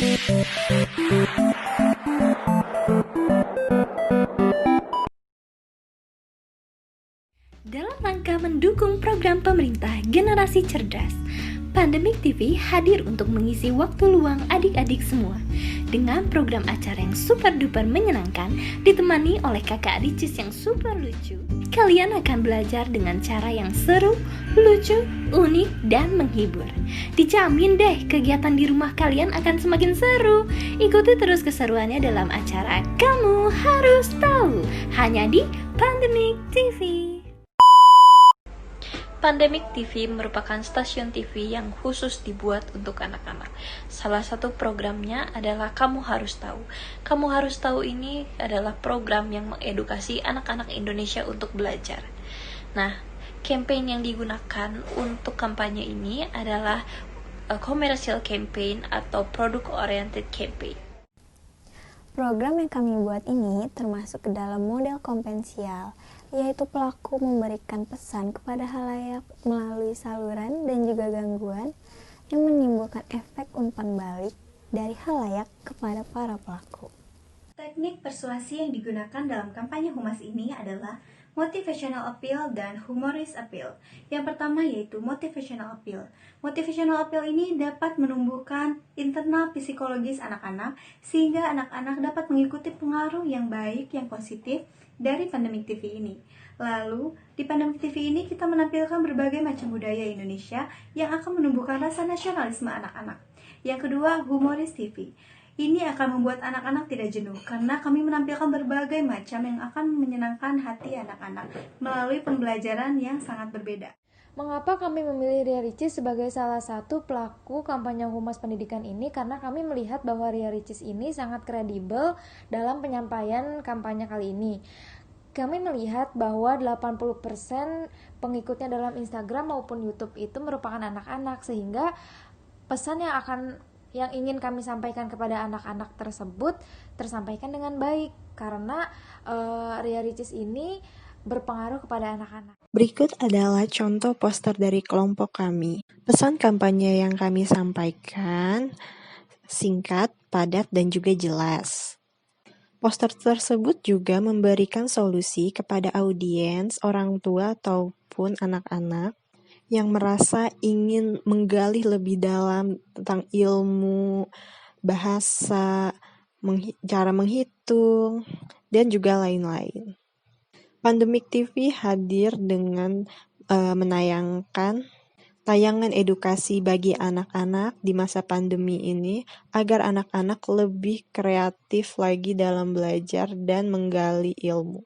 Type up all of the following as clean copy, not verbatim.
Dalam rangka mendukung program pemerintah Generasi Cerdas, Pandemic TV hadir untuk mengisi waktu luang adik-adik semua dengan program acara yang super duper menyenangkan ditemani oleh kakak Ricis yang super lucu. Kalian akan belajar dengan cara yang seru, lucu, unik, dan menghibur. Dijamin deh kegiatan di rumah kalian akan semakin seru. Ikuti terus keseruannya dalam acara Kamu Harus Tahu hanya di Pandemic TV. Pandemic TV merupakan stasiun TV yang khusus dibuat untuk anak-anak. Salah satu programnya adalah Kamu Harus Tahu. Kamu Harus Tahu ini adalah program yang mengedukasi anak-anak Indonesia untuk belajar. Nah, campaign yang digunakan untuk kampanye ini adalah commercial campaign atau product oriented campaign. Program yang kami buat ini termasuk ke dalam model kompensial, yaitu pelaku memberikan pesan kepada khalayak melalui saluran dan juga gangguan yang menimbulkan efek umpan balik dari khalayak kepada para pelaku. Teknik persuasi yang digunakan dalam kampanye humas ini adalah motivational appeal dan humorous appeal. Yang pertama yaitu motivational appeal. Motivational appeal ini dapat menumbuhkan internal psikologis anak-anak sehingga anak-anak dapat mengikuti pengaruh yang baik, yang positif dari Pandemic TV ini. Lalu, di Pandemic TV ini kita menampilkan berbagai macam budaya Indonesia yang akan menumbuhkan rasa nasionalisme anak-anak. Yang kedua, humoris TV. Ini akan membuat anak-anak tidak jenuh karena kami menampilkan berbagai macam yang akan menyenangkan hati anak-anak melalui pembelajaran yang sangat berbeda. Mengapa kami memilih Ria Ricis sebagai salah satu pelaku kampanye humas pendidikan ini? Karena kami melihat bahwa Ria Ricis ini sangat kredibel dalam penyampaian kampanye kali ini. Kami melihat bahwa 80% pengikutnya dalam Instagram maupun YouTube itu merupakan anak-anak, sehingga pesan yang ingin kami sampaikan kepada anak-anak tersebut tersampaikan dengan baik karena Ria Ricis ini berpengaruh kepada anak-anak. Berikut adalah contoh poster dari kelompok kami. Pesan kampanye yang kami sampaikan singkat, padat, dan juga jelas. Poster tersebut juga memberikan solusi kepada audiens, orang tua ataupun anak-anak yang merasa ingin menggali lebih dalam tentang ilmu, bahasa, cara menghitung, dan juga lain-lain. Pandemic TV hadir dengan menayangkan tayangan edukasi bagi anak-anak di masa pandemi ini agar anak-anak lebih kreatif lagi dalam belajar dan menggali ilmu.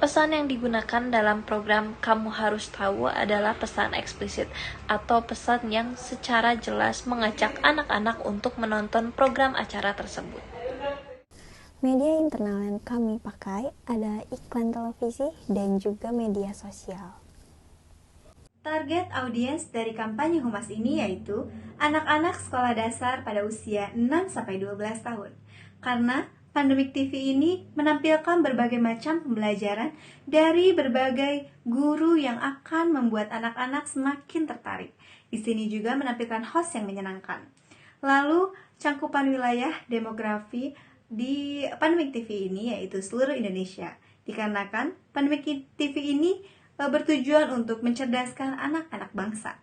Pesan yang digunakan dalam program Kamu Harus Tahu adalah pesan eksplisit atau pesan yang secara jelas mengajak anak-anak untuk menonton program acara tersebut. Media internal yang kami pakai adalah iklan televisi dan juga media sosial. Target audiens dari kampanye humas ini yaitu anak-anak sekolah dasar pada usia 6-12 tahun. Karena Pandemic TV ini menampilkan berbagai macam pembelajaran dari berbagai guru yang akan membuat anak-anak semakin tertarik. Di sini juga menampilkan host yang menyenangkan. Lalu, cangkupan wilayah demografi di Pandemic TV ini yaitu seluruh Indonesia. Dikarenakan Pandemic TV ini bertujuan untuk mencerdaskan anak-anak bangsa.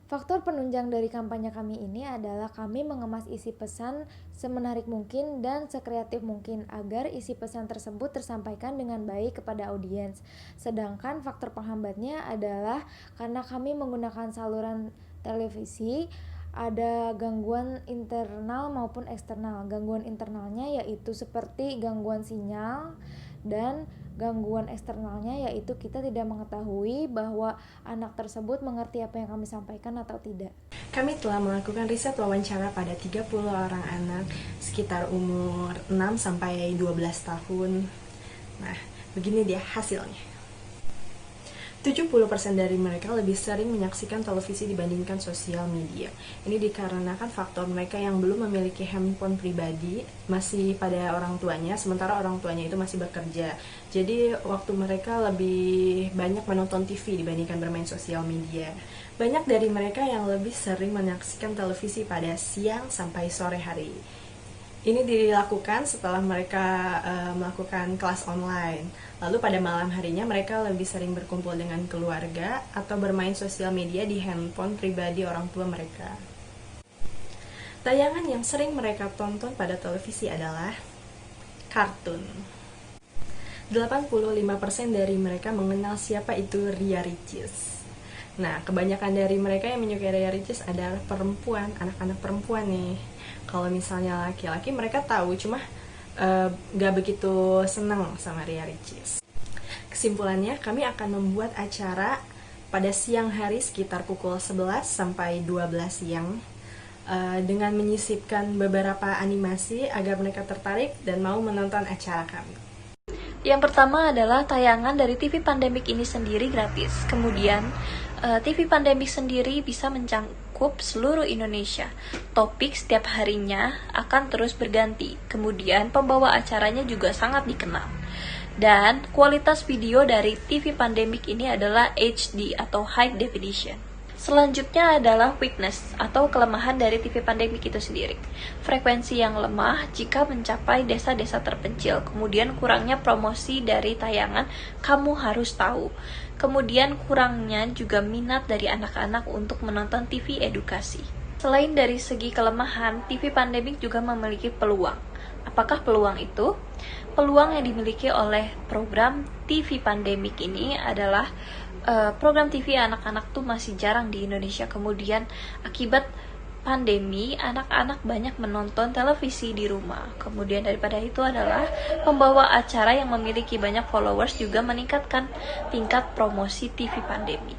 Faktor penunjang dari kampanye kami ini adalah kami mengemas isi pesan semenarik mungkin dan sekreatif mungkin agar isi pesan tersebut tersampaikan dengan baik kepada audiens. Sedangkan faktor penghambatnya adalah karena kami menggunakan saluran televisi, ada gangguan internal maupun eksternal. Gangguan internalnya yaitu seperti gangguan sinyal, dan gangguan eksternalnya yaitu kita tidak mengetahui bahwa anak tersebut mengerti apa yang kami sampaikan atau tidak. Kami telah melakukan riset wawancara pada 30 orang anak sekitar umur 6-12 tahun. Nah, begini dia hasilnya. 70% dari mereka lebih sering menyaksikan televisi dibandingkan sosial media. Ini dikarenakan faktor mereka yang belum memiliki handphone pribadi masih pada orang tuanya, sementara orang tuanya itu masih bekerja. Jadi waktu mereka lebih banyak menonton TV dibandingkan bermain sosial media. Banyak dari mereka yang lebih sering menyaksikan televisi pada siang sampai sore hari. Ini dilakukan setelah mereka melakukan kelas online. Lalu pada malam harinya mereka lebih sering berkumpul dengan keluarga atau bermain sosial media di handphone pribadi orang tua mereka. Tayangan yang sering mereka tonton pada televisi adalah kartun. 85% dari mereka mengenal siapa itu Ria Ricis. Nah, kebanyakan dari mereka yang menyukai Ria Ricis adalah perempuan, anak-anak perempuan nih. Kalau misalnya laki-laki mereka tahu, cuma gak begitu senang sama Ria Ricis. Kesimpulannya, kami akan membuat acara pada siang hari sekitar pukul 11 sampai 12 siang dengan menyisipkan beberapa animasi agar mereka tertarik dan mau menonton acara kami. Yang pertama adalah tayangan dari TV Pandemik ini sendiri gratis. Kemudian, TV Pandemik sendiri bisa mencakup seluruh Indonesia. Topik setiap harinya akan terus berganti. Kemudian, pembawa acaranya juga sangat dikenal. Dan kualitas video dari TV Pandemik ini adalah HD atau High Definition. Selanjutnya adalah weakness atau kelemahan dari TV Pandemik itu sendiri. Frekuensi yang lemah jika mencapai desa-desa terpencil. Kemudian kurangnya promosi dari tayangan Kamu Harus Tahu. Kemudian kurangnya juga minat dari anak-anak untuk menonton TV edukasi. Selain dari segi kelemahan, TV Pandemik juga memiliki peluang. Apakah peluang itu? Peluang yang dimiliki oleh program TV Pandemik ini adalah program TV anak-anak tuh masih jarang di Indonesia. Kemudian akibat pandemi, anak-anak banyak menonton televisi di rumah. Kemudian daripada itu adalah pembawa acara yang memiliki banyak followers juga meningkatkan tingkat promosi TV Pandemi.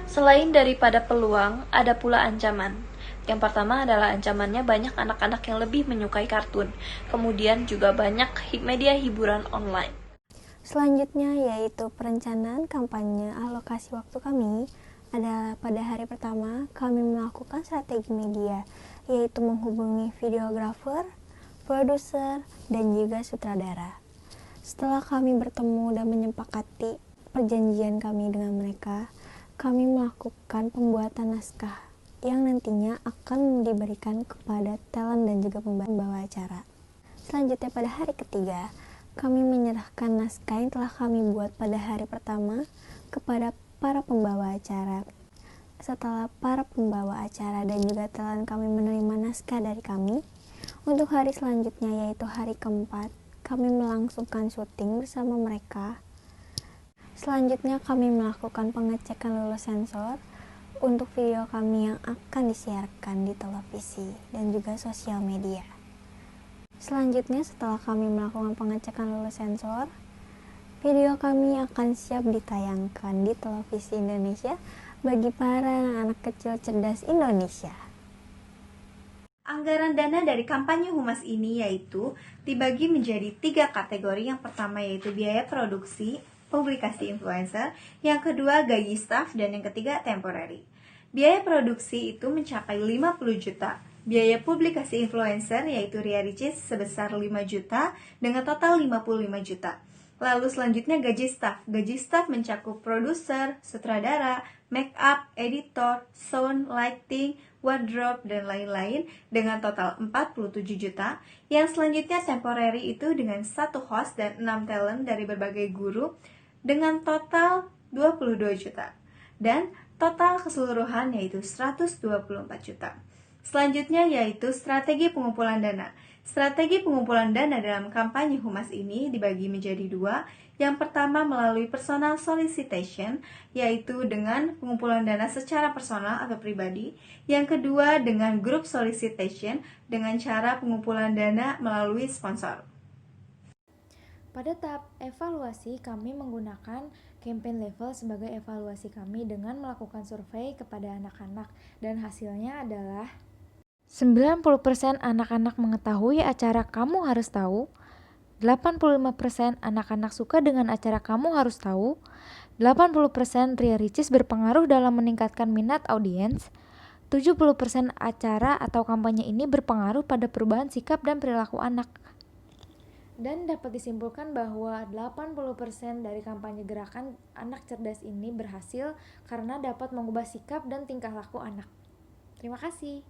Selain daripada peluang, ada pula ancaman. Yang pertama adalah ancamannya banyak anak-anak yang lebih menyukai kartun. Kemudian juga banyak media hiburan online. Selanjutnya yaitu perencanaan kampanye alokasi waktu kami adalah pada hari pertama kami melakukan strategi media, yaitu menghubungi videografer, produser, dan juga sutradara. Setelah kami bertemu dan menyepakati perjanjian kami dengan mereka, kami melakukan pembuatan naskah yang nantinya akan diberikan kepada talent dan juga pembawa acara. Selanjutnya pada hari ketiga, kami menyerahkan naskah yang telah kami buat pada hari pertama kepada para pembawa acara. Setelah para pembawa acara dan juga talent kami menerima naskah dari kami, untuk hari selanjutnya yaitu hari keempat, kami melangsungkan syuting bersama mereka. Selanjutnya kami melakukan pengecekan lulus sensor untuk video kami yang akan disiarkan di televisi dan juga sosial media. Selanjutnya setelah kami melakukan pengecekan lulus sensor, video kami akan siap ditayangkan di televisi Indonesia bagi para anak kecil cerdas Indonesia. Anggaran dana dari kampanye humas ini yaitu dibagi menjadi 3 kategori. Yang pertama yaitu biaya produksi, publikasi influencer, yang kedua gaji staf, dan yang ketiga temporary. Biaya produksi itu mencapai 50 juta. Biaya publikasi influencer yaitu Ria Ricis sebesar 5 juta dengan total 55 juta. Lalu selanjutnya gaji staf. Gaji staf mencakup produser, sutradara, make up, editor, sound, lighting, wardrobe, dan lain-lain dengan total 47 juta. Yang selanjutnya temporary itu dengan 1 host dan 6 talent dari berbagai guru dengan total 22 juta. Dan total keseluruhan yaitu 124 juta. Selanjutnya yaitu strategi pengumpulan dana. Strategi pengumpulan dana dalam kampanye humas ini dibagi menjadi 2. Yang pertama melalui personal solicitation, yaitu dengan pengumpulan dana secara personal atau pribadi. Yang kedua dengan group solicitation, dengan cara pengumpulan dana melalui sponsor. Pada tahap evaluasi, kami menggunakan campaign level sebagai evaluasi kami dengan melakukan survei kepada anak-anak, dan hasilnya adalah 90% anak-anak mengetahui acara Kamu Harus Tahu, 85% anak-anak suka dengan acara Kamu Harus Tahu, 80% Ria Ricis berpengaruh dalam meningkatkan minat audiens, 70% acara atau kampanye ini berpengaruh pada perubahan sikap dan perilaku anak. Dan dapat disimpulkan bahwa 80% dari kampanye gerakan anak cerdas ini berhasil karena dapat mengubah sikap dan tingkah laku anak. Terima kasih.